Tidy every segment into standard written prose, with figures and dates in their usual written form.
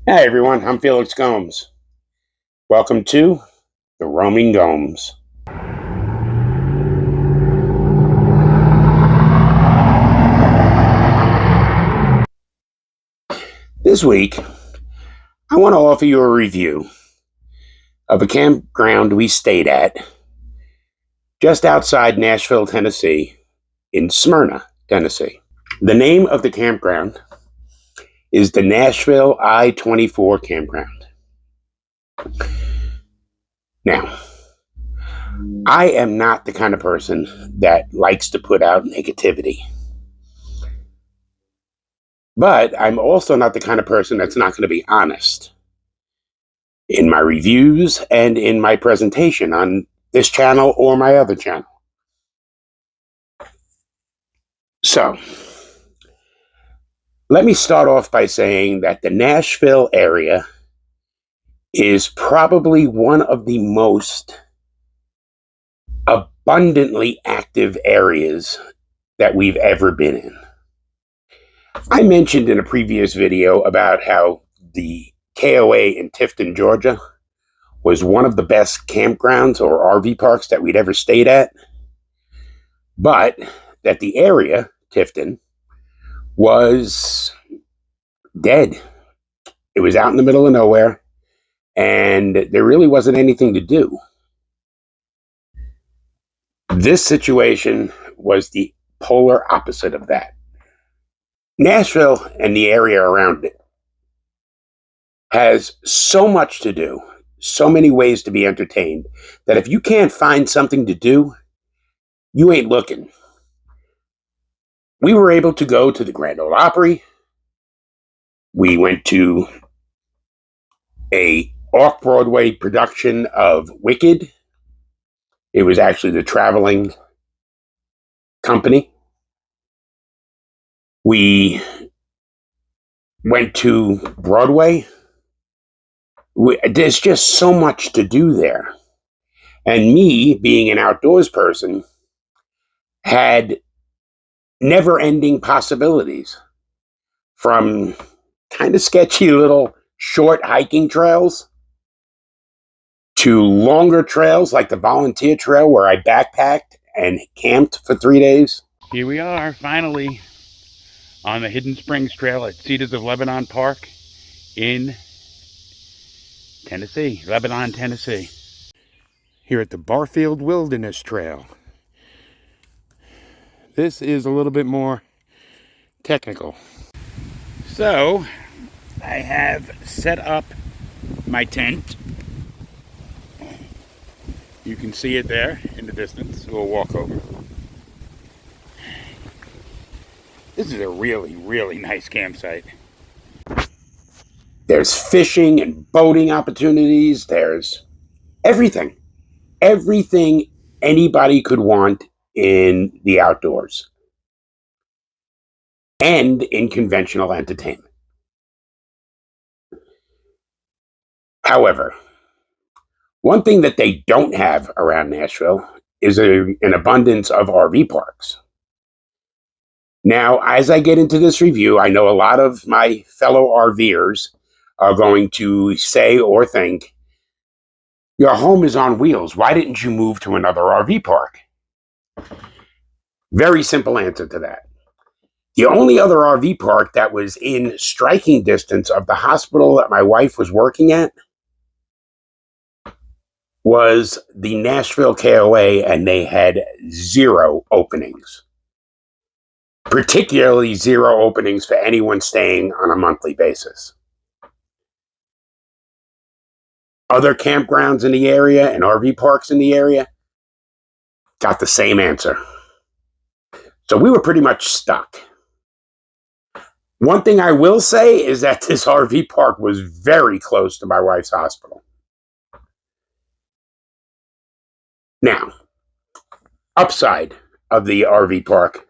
Hey everyone, I'm Felix Gomes. Welcome to the Roaming Gomes. This week, I want to offer you a review of a campground we stayed at just outside Nashville, Tennessee, in Smyrna, Tennessee. The name of the campground is the Nashville I-24 Campground. Now, I am not the kind of person that likes to put out negativity. But I'm also not the kind of person that's not going to be honest in my reviews and in my presentation on this channel or my other channel. So, let me start off by saying that the Nashville area is probably one of the most abundantly active areas that we've ever been in. I mentioned in a previous video about how the KOA in Tifton, Georgia was one of the best campgrounds or RV parks that we'd ever stayed at, but that the area, Tifton, was dead. It was out in the middle of nowhere, and there really wasn't anything to do. This situation was the polar opposite of that. Nashville and the area around it has so much to do, so many ways to be entertained, that if you can't find something to do, you ain't looking. We were able to go to the Grand Ole Opry. We went to a off-Broadway production of Wicked. It was actually the traveling company. We went to Broadway. There's just so much to do there. And me, being an outdoors person, had never-ending possibilities, from kind of sketchy little short hiking trails to longer trails like the volunteer trail where I backpacked and camped for 3 days. Here we are, finally, on the Hidden Springs Trail at Cedars of Lebanon Park in Tennessee, Lebanon, Tennessee. Here at the Barfield Wilderness Trail. This is a little bit more technical. So, I have set up my tent. You can see it there in the distance. We'll walk over. This is a really, really nice campsite. There's fishing and boating opportunities. There's everything. Everything anybody could want in the outdoors and in conventional entertainment. However, one thing that they don't have around Nashville is an abundance of RV parks. Now, as I get into this review, I know a lot of my fellow RVers are going to say or think, your home is on wheels. Why didn't you move to another RV park? Very simple answer to that. The only other RV park that was in striking distance of the hospital that my wife was working at was the Nashville KOA, and they had 0 openings. Particularly 0 openings for anyone staying on a monthly basis. Other campgrounds in the area and RV parks in the area got the same answer. So we were pretty much stuck. One thing I will say is that this RV park was very close to my wife's hospital. Now, upside of the RV park,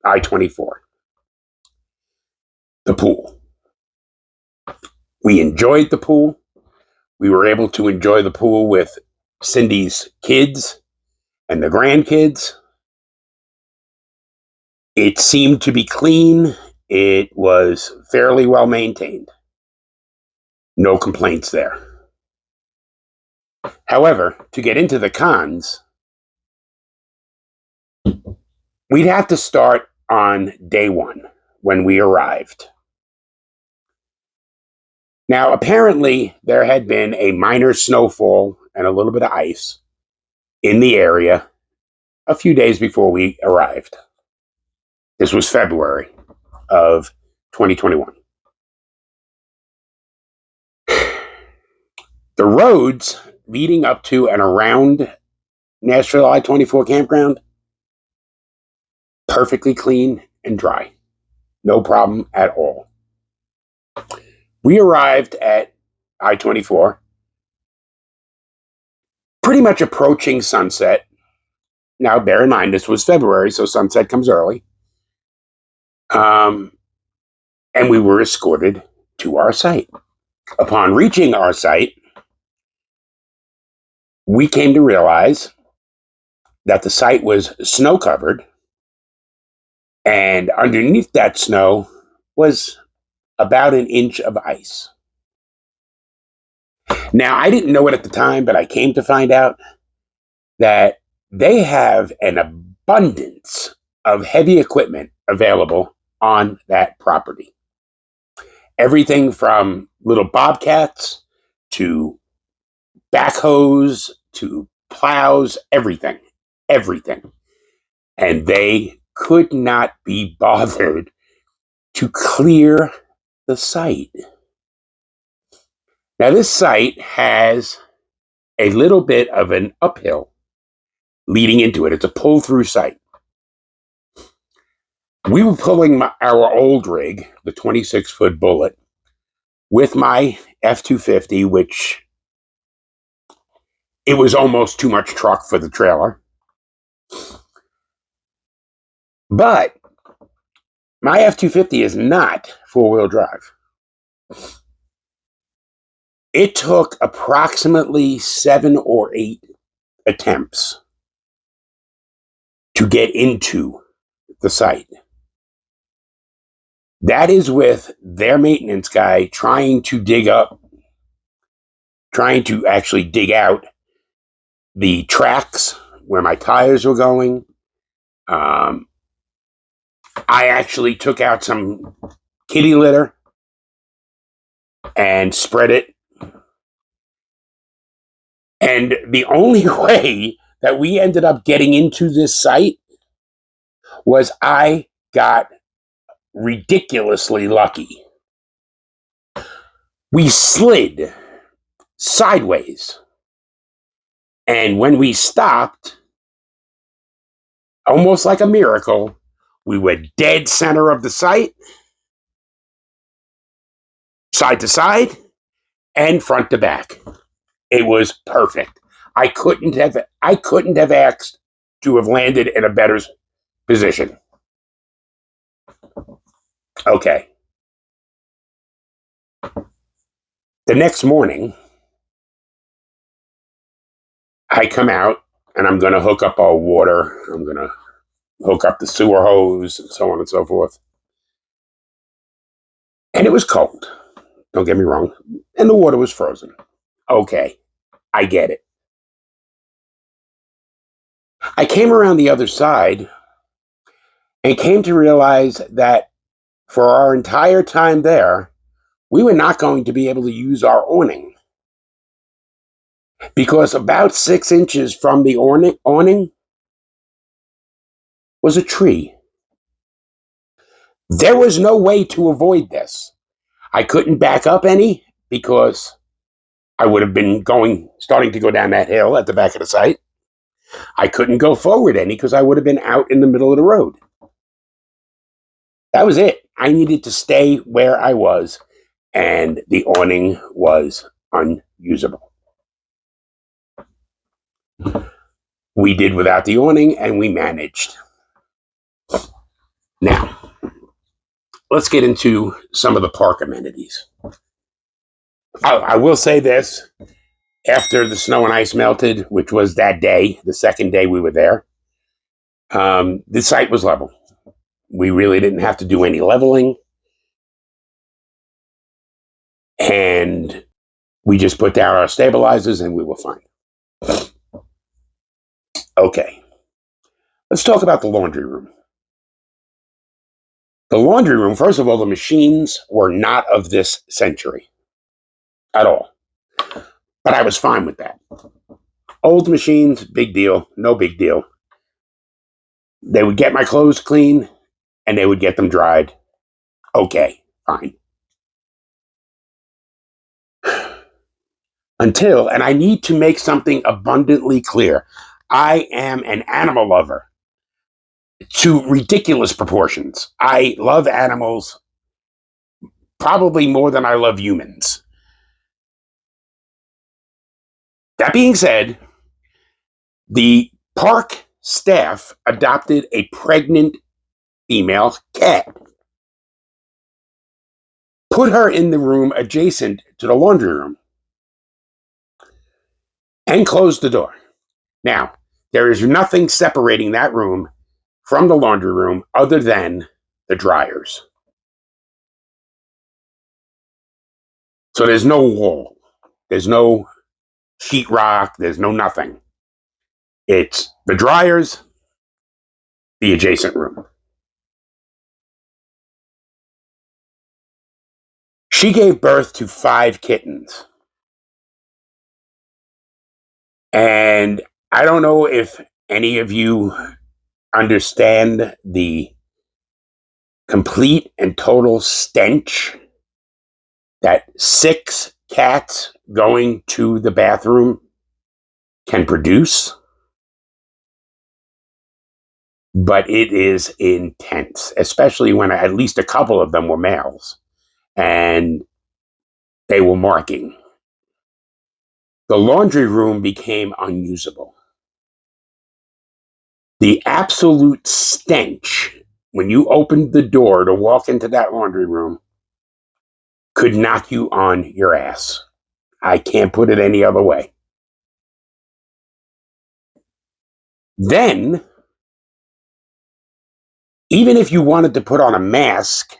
I-24. The pool. We enjoyed the pool. We were able to enjoy the pool with Cindy's kids and the grandkids. It seemed to be clean. It was fairly well maintained. No complaints there. However, to get into the cons, we'd have to start on day one when we arrived. Now, apparently, there had been a minor snowfall and a little bit of ice in the area a few days before we arrived. This was February of 2021. The roads leading up to and around Nashville I-24 Campground, perfectly clean and dry. No problem at all. We arrived at I-24 pretty much approaching sunset. Now, bear in mind, this was February, so sunset comes early. And we were escorted to our site. Upon reaching our site, we came to realize that the site was snow-covered, and underneath that snow was about an inch of ice. Now, I didn't know it at the time, but I came to find out that they have an abundance of heavy equipment available on that property. Everything from little bobcats to backhoes to plows, everything. And they could not be bothered to clear the site. Now, this site has a little bit of an uphill leading into it. It's a pull-through site. We were pulling our old rig, the 26-foot Bullet, with my F-250, which it was almost too much truck for the trailer. But my F-250 is not four-wheel drive. It took approximately 7 or 8 attempts to get into the site. That is with their maintenance guy trying to actually dig out the tracks where my tires were going. I actually took out some kitty litter and spread it. And the only way that we ended up getting into this site was I got ridiculously lucky. We slid sideways. And when we stopped, almost like a miracle, we were dead center of the site, side to side, and front to back. It was perfect. I couldn't have asked to have landed in a better position. Okay. The next morning, I come out and I'm going to hook up our water. I'm going to hook up the sewer hose and so on and so forth. And it was cold. Don't get me wrong. And the water was frozen. Okay. I get it. I came around the other side and came to realize that for our entire time there, we were not going to be able to use our awning. Because about 6 inches from the awning was a tree. There was no way to avoid this. I couldn't back up any because I would have been starting to go down that hill at the back of the site. I couldn't go forward any because I would have been out in the middle of the road. That was it. I needed to stay where I was, and the awning was unusable. We did without the awning, and we managed. Now, let's get into some of the park amenities. I will say this. After the snow and ice melted, which was that day, the second day we were there, the site was level. We really didn't have to do any leveling. And We just put down our stabilizers and we were fine. Okay. Let's talk about the laundry room. The laundry room, first of all, the machines were not of this century at all. But I was fine with that. Old machines, big deal, no big deal. They would get my clothes clean and they would get them dried. Okay, fine. Until, and I need to make something abundantly clear, I am an animal lover to ridiculous proportions. I love animals probably more than I love humans. That being said, the park staff adopted a pregnant female cat, put her in the room adjacent to the laundry room, and closed the door. Now, there is nothing separating that room from the laundry room other than the dryers. So there's no wall. There's no sheetrock. There's no nothing. It's the dryers, the adjacent room. She gave birth to 5 kittens. And I don't know if any of you understand the complete and total stench that 6 cats going to the bathroom can produce. But it is intense, especially when at least a couple of them were males and they were marking. The laundry room became unusable. The absolute stench when you opened the door to walk into that laundry room could knock you on your ass. I can't put it any other way. Then, even if you wanted to put on a mask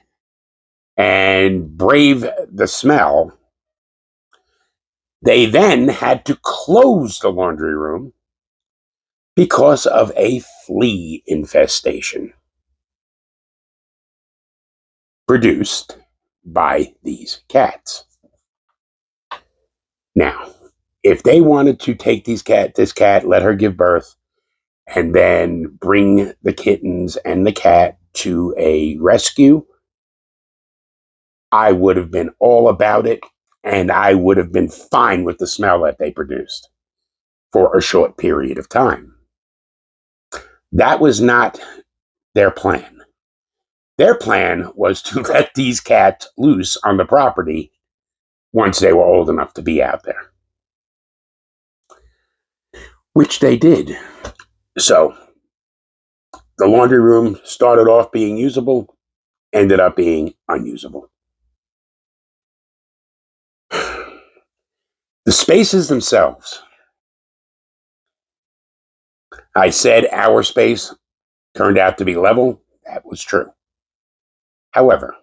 and brave the smell, they then had to close the laundry room because of a flea infestation produced by these cats. Now, if they wanted to take this cat, let her give birth, and then bring the kittens and the cat to a rescue, I would have been all about it, and I would have been fine with the smell that they produced for a short period of time. That was not their plan. Their plan was to let these cats loose on the property once they were old enough to be out there, which they did. So the laundry room started off being usable, ended up being unusable. The spaces themselves. I said our space turned out to be level. That was true. However,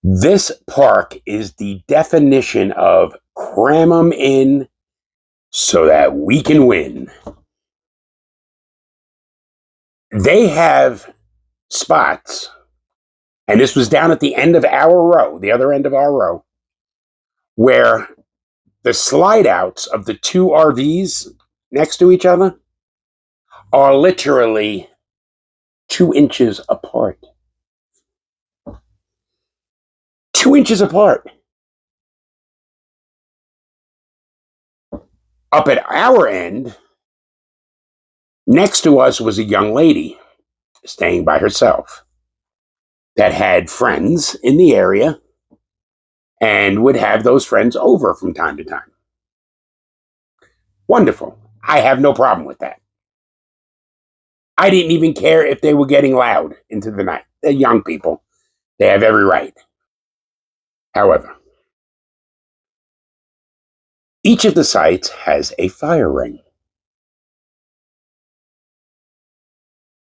this park is the definition of cram them in so that we can win. They have spots, and this was down at the end of our row, the other end of our row, where the slide outs of the 2 RVs next to each other are literally 2 inches apart. 2 inches apart. Up at our end, next to us was a young lady staying by herself that had friends in the area and would have those friends over from time to time. Wonderful. I have no problem with that. I didn't even care if they were getting loud into the night. They're young people. They have every right. However, each of the sites has a fire ring.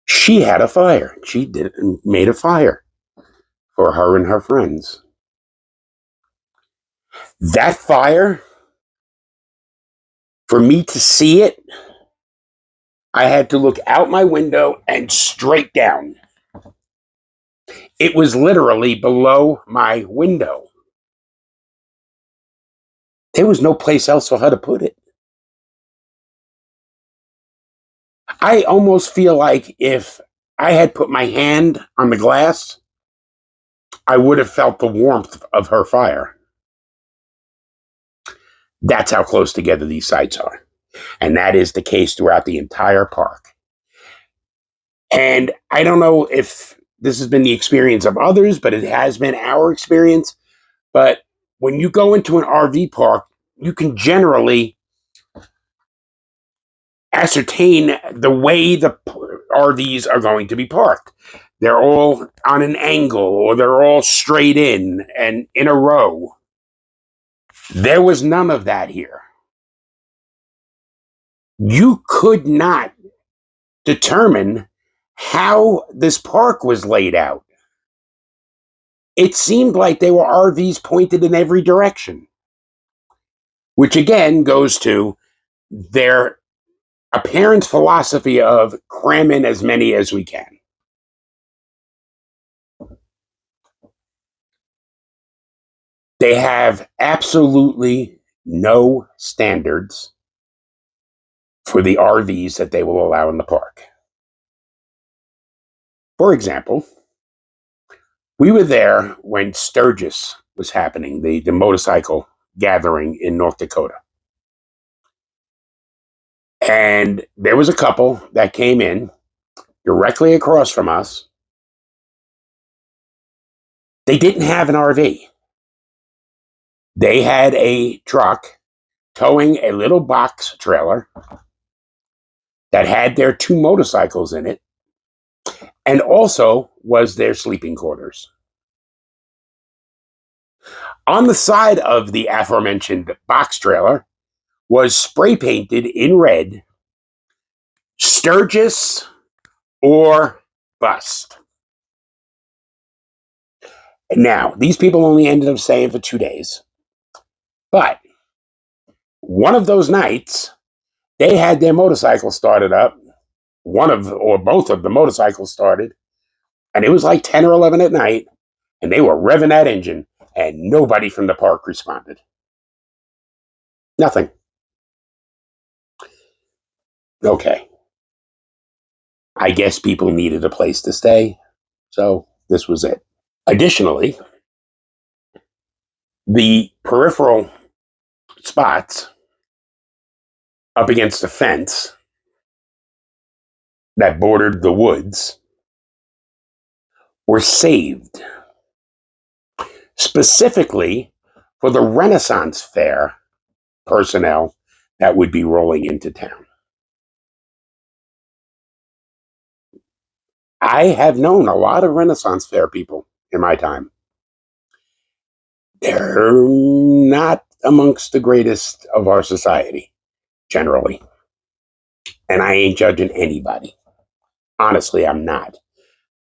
She had a fire. She made a fire for her and her friends. That fire, for me to see it, I had to look out my window and straight down. It was literally below my window. There was no place else for her to put it. I almost feel like if I had put my hand on the glass, I would have felt the warmth of her fire. That's how close together these sites are. And that is the case throughout the entire park. And I don't know if this has been the experience of others, but it has been our experience. But when you go into an RV park, you can generally ascertain the way the RVs are going to be parked. They're all on an angle, or they're all straight in and in a row. There was none of that here. You could not determine how this park was laid out. It seemed like they were RVs pointed in every direction, which again goes to their apparent philosophy of cram in as many as we can. They have absolutely no standards for the RVs that they will allow in the park. For example, we were there when Sturgis was happening, the motorcycle gathering in North Dakota. And there was a couple that came in directly across from us. They didn't have an RV. They had a truck towing a little box trailer that had their two motorcycles in it, and also was their sleeping quarters. On the side of the aforementioned box trailer was spray painted in red, Sturgis or bust. Now, these people only ended up staying for 2 days. But one of those nights, they had their motorcycle started up. One of, or both of the motorcycles started. And it was like 10 or 11 at night. And they were revving that engine. And nobody from the park responded. Nothing. Okay. I guess people needed a place to stay. So this was it. Additionally, the peripheral spots up against the fence that bordered the woods were saved specifically for the Renaissance Fair personnel that would be rolling into town. I have known a lot of Renaissance Fair people in my time. They're not amongst the greatest of our society, generally. And I ain't judging anybody. Honestly, I'm not.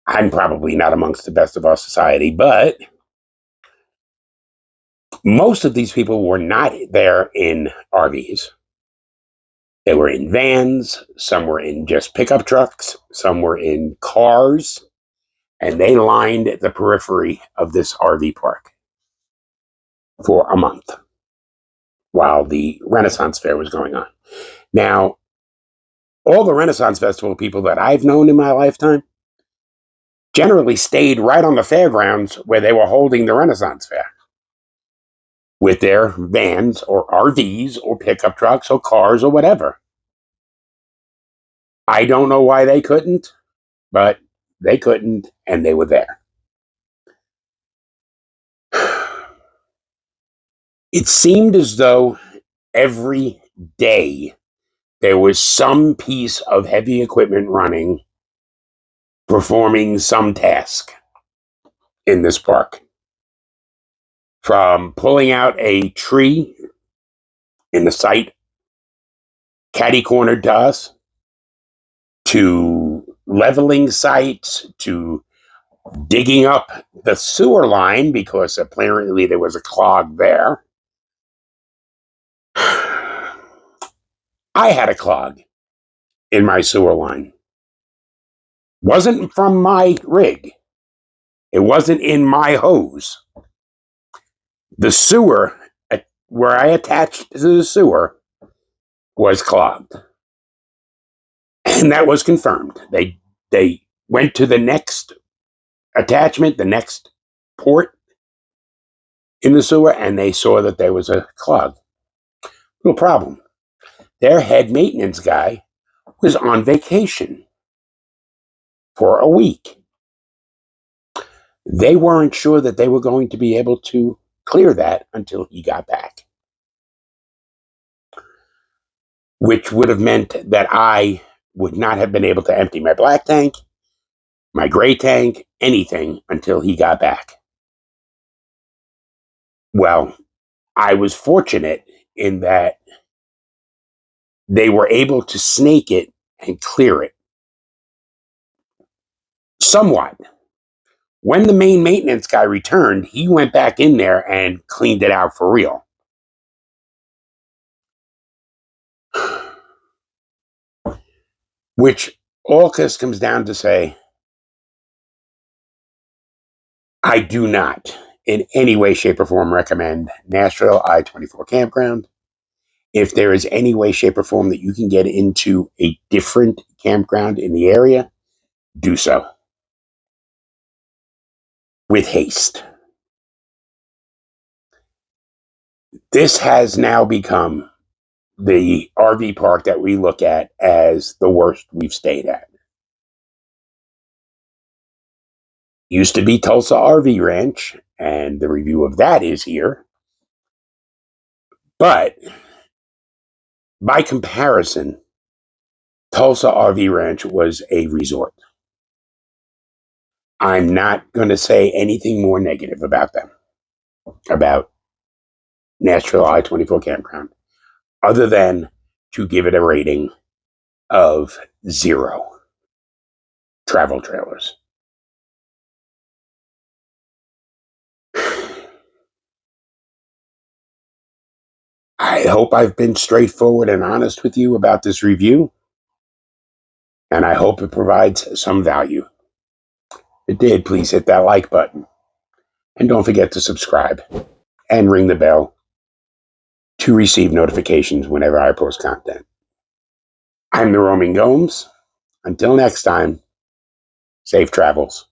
I'm probably not amongst the best of our society, but most of these people were not there in RVs. They were in vans, some were in just pickup trucks, some were in cars, and they lined the periphery of this RV park for a month while the Renaissance Fair was going on. Now, all the Renaissance Festival people that I've known in my lifetime generally stayed right on the fairgrounds where they were holding the Renaissance Fair with their vans or RVs or pickup trucks or cars or whatever. I don't know why they couldn't, but they couldn't, and they were there. It seemed as though every day there was some piece of heavy equipment running, performing some task in this park. From pulling out a tree in the site catty-cornered to us, to leveling sites, to digging up the sewer line because apparently there was a clog there, I had a clog in my sewer line. Wasn't from my rig. It wasn't in my hose. The sewer, where I attached to the sewer, was clogged. And that was confirmed. They went to the next attachment, the next port in the sewer, and they saw that there was a clog. No problem. Their head maintenance guy was on vacation for a week. They weren't sure that they were going to be able to clear that until he got back, which would have meant that I would not have been able to empty my black tank, my gray tank, anything until he got back. Well, I was fortunate in that they were able to snake it and clear it somewhat. When the main maintenance guy returned, he went back in there and cleaned it out for real. Which all this comes down to say, I do not in any way, shape, or form recommend Nashville I-24 Campground. If there is any way, shape, or form that you can get into a different campground in the area, do so with haste. This has now become the RV park that we look at as the worst we've stayed at. Used to be Tulsa RV Ranch, and the review of that is here. But by comparison, Tulsa RV Ranch was a resort. I'm not going to say anything more negative about them, about Nashville I-24 Campground, other than to give it a rating of 0 travel trailers. I hope I've been straightforward and honest with you about this review, and I hope it provides some value. If it did, please hit that like button, and don't forget to subscribe and ring the bell to receive notifications whenever I post content. I'm the Roaming Gomes. Until next time, safe travels.